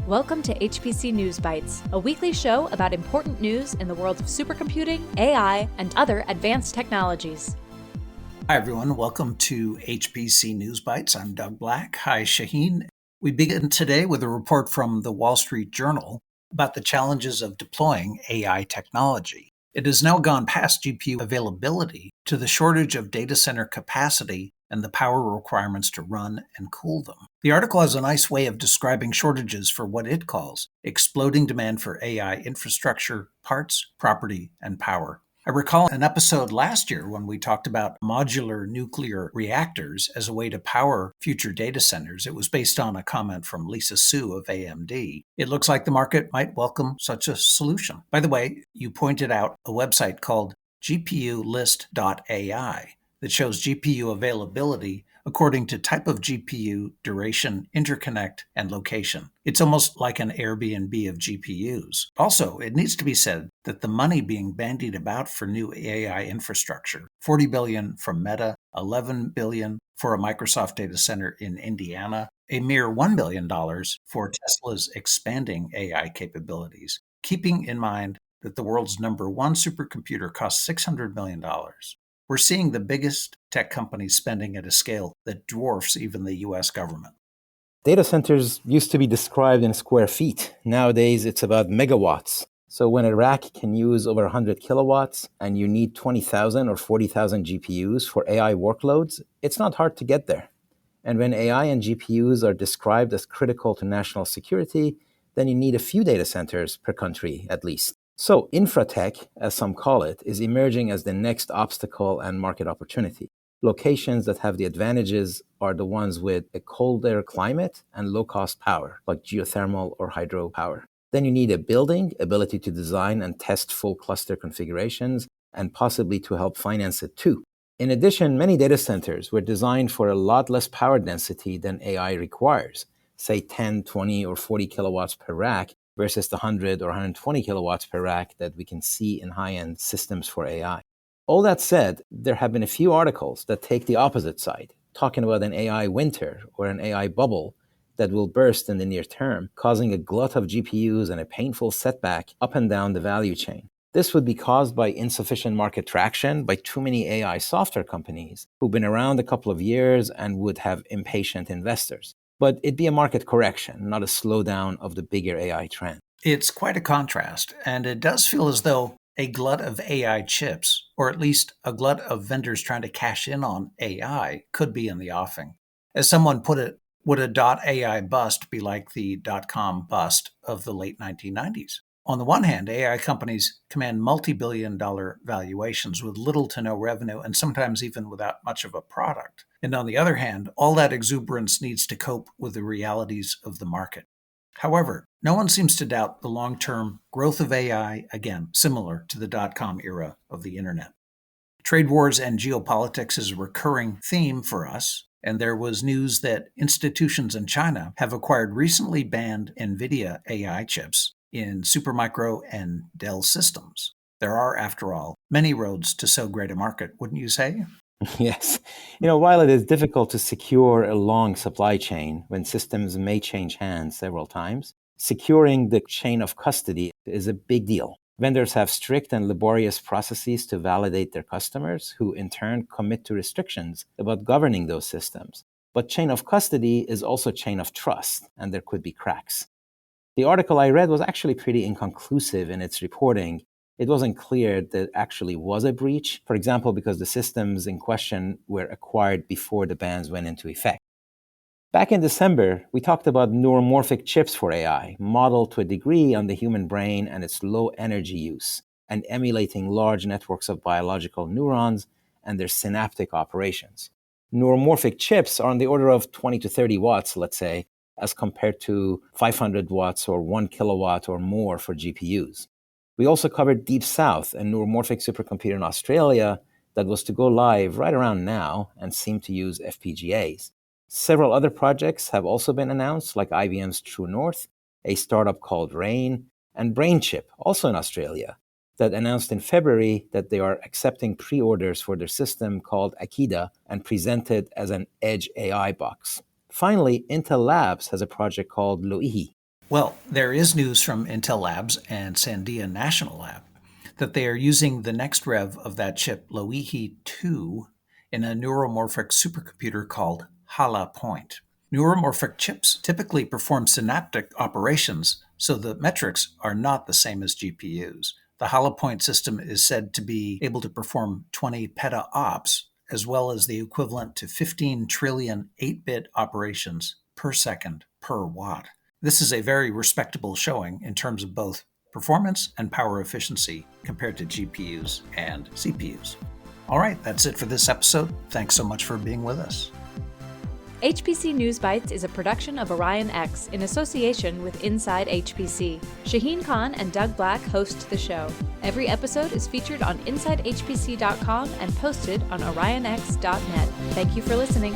Welcome to HPC News Bytes, a weekly show about important news in the world of supercomputing, AI, and other advanced technologies. Hi, everyone. Welcome to HPC News Bytes. I'm Doug Black. Hi, Shaheen. We begin today with a report from the Wall Street Journal about the challenges of deploying AI technology. It has now gone past GPU availability to the shortage of data center capacity and the power requirements to run and cool them. The article has a nice way of describing shortages for what it calls exploding demand for AI infrastructure, parts, property, and power. I recall an episode last year when we talked about modular nuclear reactors as a way to power future data centers. It was based on a comment from Lisa Su of AMD. It looks like the market might welcome such a solution. By the way, you pointed out a website called GPUlist.ai that shows GPU availability according to type of GPU, duration, interconnect, and location. It's almost like an Airbnb of GPUs. Also, it needs to be said that the money being bandied about for new AI infrastructure, $40 billion from Meta, $11 billion for a Microsoft data center in Indiana, a mere $1 billion for Tesla's expanding AI capabilities, keeping in mind that the world's number one supercomputer costs $600 million. We're seeing the biggest tech companies spending at a scale that dwarfs even the US government. Data centers used to be described in square feet. Nowadays, it's about megawatts. So when a rack can use over 100 kilowatts and you need 20,000 or 40,000 GPUs for AI workloads, it's not hard to get there. And when AI and GPUs are described as critical to national security, then you need a few data centers per country at least. So Infra-Tech, as some call it, is emerging as the next obstacle and market opportunity. Locations that have the advantages are the ones with a colder climate and low-cost power, like geothermal or hydropower. Then you need a building, ability to design and test full cluster configurations, and possibly to help finance it too. In addition, many data centers were designed for a lot less power density than AI requires, say 10, 20, or 40 kilowatts per rack, versus the 100 or 120 kilowatts per rack that we can see in high-end systems for AI. All that said, there have been a few articles that take the opposite side, talking about an AI winter or an AI bubble that will burst in the near term, causing a glut of GPUs and a painful setback up and down the value chain. This would be caused by insufficient market traction by too many AI software companies who've been around a couple of years and would have impatient investors. But it'd be a market correction, not a slowdown of the bigger AI trend. It's quite a contrast, and it does feel as though a glut of AI chips, or at least a glut of vendors trying to cash in on AI, could be in the offing. As someone put it, would a .ai bust be like the .com bust of the late 1990s? On the one hand, AI companies command multi-billion-dollar valuations with little to no revenue and sometimes even without much of a product. And on the other hand, all that exuberance needs to cope with the realities of the market. However, no one seems to doubt the long-term growth of AI, again, similar to the .com era of the internet. Trade wars and geopolitics is a recurring theme for us, and there was news that institutions in China have acquired recently banned NVIDIA AI chips in Supermicro and Dell systems. There are, after all, many roads to so great a market, wouldn't you say? Yes. While it is difficult to secure a long supply chain when systems may change hands several times, securing the chain of custody is a big deal. Vendors have strict and laborious processes to validate their customers, who in turn commit to restrictions about governing those systems. But chain of custody is also chain of trust, and there could be cracks. The article I read was actually pretty inconclusive in its reporting. It wasn't clear that actually was a breach, for example, because the systems in question were acquired before the bans went into effect. Back in December, we talked about neuromorphic chips for AI, modeled to a degree on the human brain and its low energy use, and emulating large networks of biological neurons and their synaptic operations. Neuromorphic chips are on the order of 20 to 30 watts, let's say, as compared to 500 watts or 1 kilowatt or more for GPUs. We also covered Deep South, a neuromorphic supercomputer in Australia that was to go live right around now and seemed to use FPGAs. Several other projects have also been announced, like IBM's True North, a startup called Rain, and BrainChip, also in Australia, that announced in February that they are accepting pre-orders for their system called Akida and presented as an edge AI box. Finally, Intel Labs has a project called Loihi, Well, there is news from Intel Labs and Sandia National Lab that they are using the next rev of that chip, Loihi 2, in a neuromorphic supercomputer called Hala Point. Neuromorphic chips typically perform synaptic operations, so the metrics are not the same as GPUs. The Hala Point system is said to be able to perform 20 petaops, as well as the equivalent to 15 trillion 8-bit operations per second per watt. This is a very respectable showing in terms of both performance and power efficiency compared to GPUs and CPUs. All right, that's it for this episode. Thanks so much for being with us. HPC News Bytes is a production of Orion X in association with Inside HPC. Shaheen Khan and Doug Black host the show. Every episode is featured on InsideHPC.com and posted on OrionX.net. Thank you for listening.